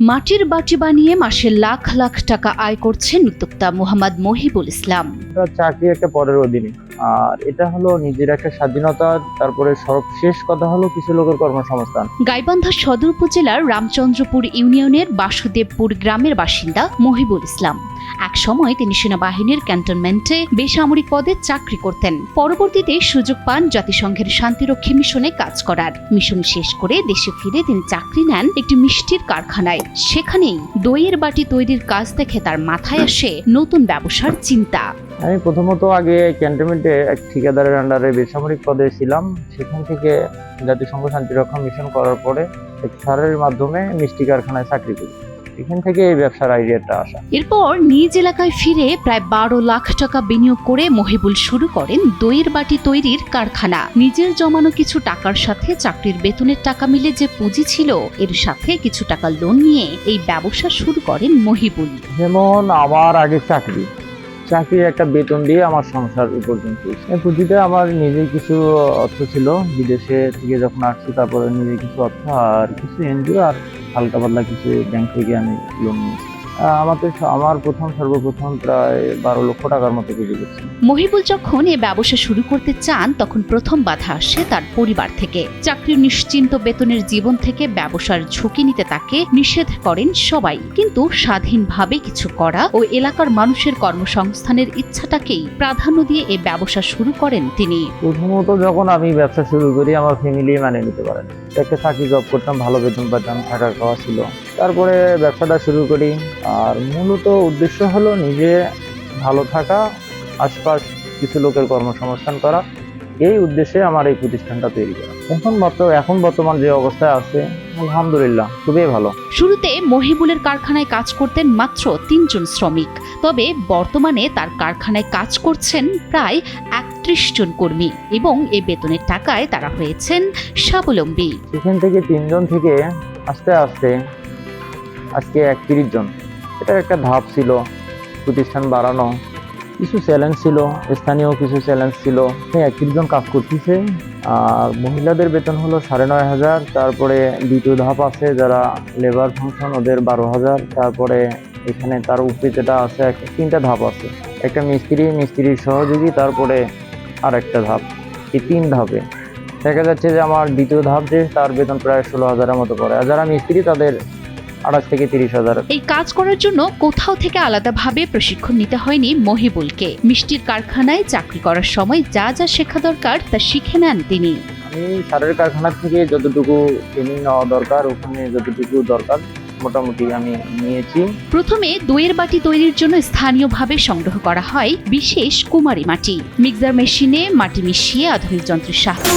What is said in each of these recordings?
মাটির বাটি বানিয়ে মাসে লাখ লাখ টাকা আয় করছেন উদ্যোক্তা মোহাম্মদ মহিবুল ইসলাম। চাকরি একটা পরের অধীনে, আর এটা হলো নিজের একটা স্বাধীনতা। তারপরে সর্বশেষ কথা হলো কিছু লোকের কর্মসংস্থান। গাইবান্ধা সদর উপজেলার রামচন্দ্রপুর ইউনিয়নের বাসুদেবপুর গ্রামের বাসিন্দা মহিবুল ইসলাম। এক সময় তিনি সেনাবাহিনীর ক্যান্টনমেন্টে বেসামরিক পদে চাকরি করতেন। পরবর্তীতে সুযোগ পান জাতিসংঘের শান্তিরক্ষী মিশনে কাজ করার। মিশন শেষ করে দেশে ফিরে তিনি চাকরি নেন একটি মিষ্টির কারখানায়। সেখানেই দইয়ের বাটি তৈরির কাজ দেখে তার মাথায় আসে নতুন ব্যবসার চিন্তা। আমি প্রথমত আগে ক্যান্টনমেন্টে এক ঠিকাদারের আন্ডারে বেসামরিক পদে ছিলাম। সেখান থেকে জাতিসংঘ শান্তিরক্ষা মিশন করার পরে এক স্যারের মাধ্যমে মিষ্টি কারখানায় চাকরি করি। এখান থেকে এই ব্যবসার আইডিয়াটা আসা। এরপর নিজ এলাকায় ফিরে প্রায় 12 লাখ টাকা বিনিয়োগ করে মহিবুল শুরু করেন দইয়ের বাটি তৈরির কারখানা। নিজের জমানো কিছু টাকার সাথে চাকরির বেতনের টাকা মিলে যে পুঁজি ছিল, এর সাথে কিছু টাকা লোন নিয়ে এই ব্যবসা শুরু করেন মহিবুল। যেমন আমার আগে চাকরির একটা বেতন দিয়ে আমার সংসার উপার্জন করছি। পুঁজিটা আমার নিজের কিছু অর্থ ছিল বিদেশে থেকে যখন আসছি, তারপরে নিজের কিছু অর্থ আর কিছু এনজিও আর হালকা পাতলা কিছু ব্যাংক থেকে আমি লোন নিয়েছি। আমার সর্বপ্রথম প্রায় 12 লক্ষ টাকার মতো পুঁজি করছি। মহিবুল যখন এই ব্যবসা শুরু করতে চান, তখন প্রথম বাধা আসে তার পরিবার থেকে। চাকরির নিশ্চিন্ত বেতনের জীবন থেকে ব্যবসার ঝুঁকি নিতে তাকে নিষেধ করেন সবাই। কিন্তু স্বাধীনভাবে কিছু করা ও এলাকার মানুষের কর্মসংস্থানের ইচ্ছাটাকেই প্রাধান্য দিয়ে এই ব্যবসা শুরু করেন তিনি। প্রথমত যখন আমি ব্যবসা শুরু করি, আমার ফ্যামিলি মানে নিতে পারেন। একটা চাকরি জব করতাম, ভালো বেতন পেতাম, থাকা খাওয়া ছিল। তারপরে ব্যবসাটা শুরু করি, আর মূলত উদ্দেশ্য হলো নিজে ভালো থাকা, আশপাশ কিছু লোকের কর্মসংস্থান করা। এই উদ্দেশ্যে আমার এই প্রতিষ্ঠানটা তৈরি করা। এখন বর্তমান যে অবস্থায় আছে, আলহামদুলিল্লাহ খুবই ভালো। শুরুতে মহিবুলের কারখানায় কাজ করতেন মাত্র 3 জন শ্রমিক। তবে বর্তমানে তার কারখানায় কাজ করছেন প্রায় 31 জন কর্মী এবং এই বেতনের টাকায় তারা হয়েছেন স্বাবলম্বী। সেখান থেকে 3 জন থেকে আস্তে আস্তে আজকে 31 জন। এটার একটা ধাপ ছিল প্রতিষ্ঠান বাড়ানো, কিছু চ্যালেঞ্জ ছিল, স্থানীয় কিছু চ্যালেঞ্জ ছিল। 31 জন কাজ করতেছে, আর মহিলাদের বেতন হলো 9,500। তারপরে দ্বিতীয় ধাপ আছে যারা লেবার ফাংশন, ওদের 12,000। তারপরে এখানে তার উপরে যেটা আছে, একটা 3টা ধাপ আছে। একটা মিস্ত্রির সহযোগী, তারপরে আর একটা ধাপ। এই 3 ধাপে দেখা যাচ্ছে যে আমার দ্বিতীয় ধাপ যে তার বেতন প্রায় 16,000-এর মতো পড়ে, আর যারা মিস্ত্রি তাদের 28 থেকে 30,000। এই কাজ করার জন্য কোথাও থেকে আলাদাভাবে প্রশিক্ষণ নিতে হয়নি মহিবুলকে। মিষ্টির কারখানায় চাকরি করার সময় যা যা শেখা দরকার তা শিখে নেন তিনি। আমি স্যারের কারখানা থেকে যতটুকু ট্রেনিং নেওয়া দরকার, ওখানে যতটুকু দরকার মোটামুটি আমি নিয়েছি। প্রথমে দইয়ের বাটি তৈরির জন্য স্থানীয়ভাবে সংগ্রহ করা হয় বিশেষ কুমারী মাটি। মিক্সার মেশিনে মাটি মিশিয়ে আধুনিক যন্ত্রের সাহায্যে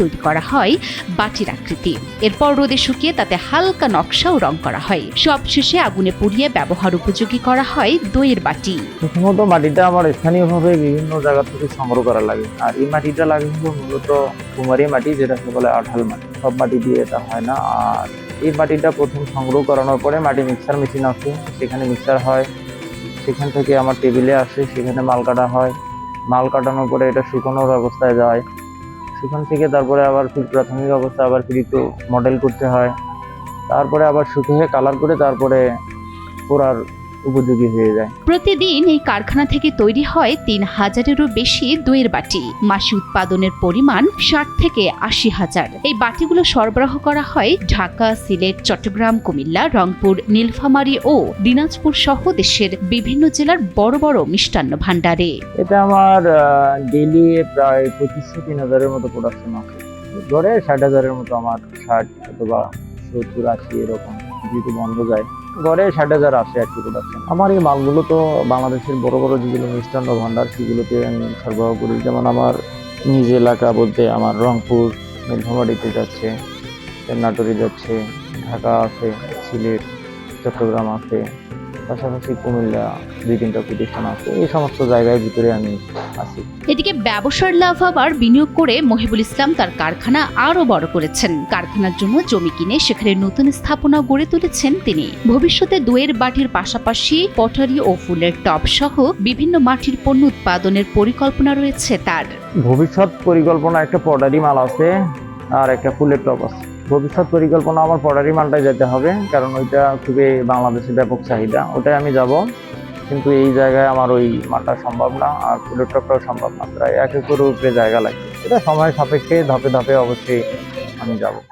তৈরি করা হয় বাটির আকৃতি। এরপর রোদে শুকিয়ে তাতে হালকা নকশা ও রং করা হয়। সবশেষে আগুনে পুড়িয়ে ব্যবহার উপযোগী করা হয় দইয়ের বাটি। প্রথমত মাটিটা আমার স্থানীয়ভাবে বিভিন্ন জায়গা থেকে সংগ্রহ করা লাগে, আর এই মাটিটা লাগে মূলত কুমারী মাটি, যেটাকে বলে আঠাল মাটি। সব মাটি দিয়ে এটা হয় না। আর এই মাটিটা প্রথম সংগ্রহ করানোর পরে মাটি মিক্সার মেশিন আছে, সেখানে মিক্সার হয়। সেখান থেকে আমার টেবিলে আসে, সেখানে মাল কাটা হয়। মাল কাটানোর পরে এটা শুকানোর অবস্থায় যায়। সেখান থেকে তারপরে আবার প্রাথমিক অবস্থা আবার একটু মডেল করতে হয়। তারপরে আবার শুকিয়ে কালার করে তারপরে পোড়ার উপযোগী হয়ে যায়। প্রতিদিন এই কারখানা থেকে তৈরি হয় 3,000-এরও বেশি দইয়ের বাটি। মাসে উৎপাদনের পরিমাণ 60 থেকে 80,000। এই বাটিগুলো সরবরাহ করা হয় ঢাকা, সিলেট, চট্টগ্রাম, কুমিল্লা, রংপুর, নীলফামারী ও দিনাজপুর সহ দেশের বিভিন্ন জেলার বড় বড় মিষ্টান্ন ভাণ্ডারে। এটা আমার ডেইলি প্রায় 2500-3000-এর মতো প্রোডাকশন আছে। গড়ে 60,000-এর মতো আমার 60 অথবা 70-80 এরকম, যেহেতু বন্ধ যায়, গড়ে 60,000 আসে আর কি প্রোডাকশন। আমার এই মালগুলো তো বাংলাদেশের বড় বড় যেগুলো মিষ্টান্ন ভাণ্ডার, সেগুলোতে আমি সরবরাহ করি। যেমন আমার নিজ এলাকা বলতে আমার রংপুর, নীলফামারীতে যাচ্ছে, নাটোরে যাচ্ছে, ঢাকা আছে, সিলেট, চট্টগ্রাম আছে, পাশাপাশি কুমিল্লা 2-3টা প্রতিষ্ঠান আছে, এই সমস্ত জায়গার ভিতরে আমি আছি। এদিকে ব্যবসার লাভ আবার বিনিয়োগ করে মহিবুল ইসলাম তার কারখানা আরো বড় করেছেন। কারখানার জন্য জমি কিনে সেখানে নতুন স্থাপনা গড়ে তুলেছেন তিনি। ভবিষ্যতে দইয়ের বাটির পাশাপাশি পটারি ও ফুলের টব সহ বিভিন্ন মাটির পণ্য উৎপাদনের পরিকল্পনা রয়েছে তার। ভবিষ্যৎ পরিকল্পনা একটা পটারি মাল আছে আর একটা ফুলের টব আছে। ভবিষ্যৎ পরিকল্পনা আমার পটারি মালটাই যেতে হবে, কারণ ওইটা খুবই বাংলাদেশে ব্যাপক চাহিদা, ওটাই আমি যাব। কিন্তু এই জায়গায় আমার ওই মালটা সম্ভব না, আর ফুলের টবটাও সম্ভব না, প্রায় 1 একরের উপরে জায়গা লাগবে। এটা সময় সাপেক্ষে ধাপে ধাপে অবশ্যই আমি যাব।